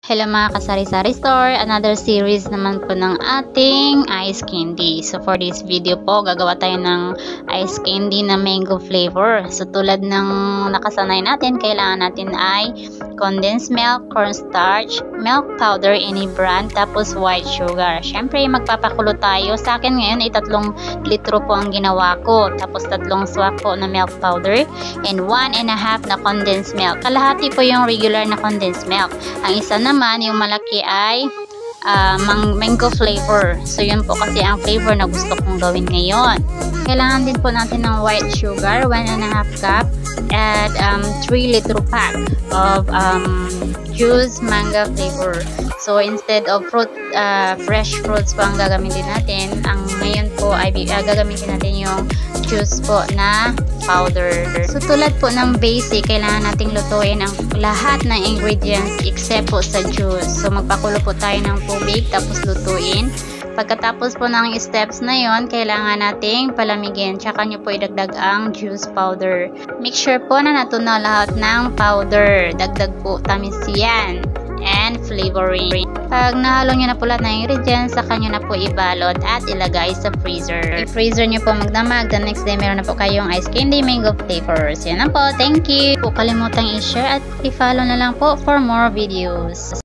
Hello mga kasari-sari store, another series naman po ng ating ice candy. So for this video po, gagawa tayo ng ice candy na mango flavor. So tulad ng nakasanay natin, kailangan natin ay condensed milk, cornstarch, milk powder, any brand, tapos white sugar. Syempre magpapakulo tayo. Sa akin ngayon ay 3 litro po ang ginawa ko. Tapos 3 swak po na milk powder and 1.5 na condensed milk. Kalahati po yung regular na condensed milk. Ang isa naman, yung malaki ay mango flavor. So yun po kasi ang flavor na gusto kong gawin ngayon. Kailangan din po natin ng white sugar, 1.5 cup at 3 litro pack of juice mango flavor. So instead of fresh fruits po ang gagamitin natin, ang ngayon po ay gagamitin natin yung juice po na powder. So tulad po ng basic, kailangan nating lutuin ang lahat ng ingredients except po sa juice. So magpakulo po tayo ng tubig tapos lutuin. Pagkatapos po ng steps na yon, kailangan nating palamigin. Tsaka nyo po idagdag ang juice powder. Make sure po na natunaw lahat ng powder. Dagdag po tamis yan and flavoring. Pag nahalo nyo na po lahat ng ingredients, saka nyo na po ibalot at ilagay sa freezer. I-freezer nyo po magdamag. The next day, meron na po kayong ice candy mango flavors. Yan na po. Thank you. Huwag kalimutang i-share at i-follow na lang po for more videos.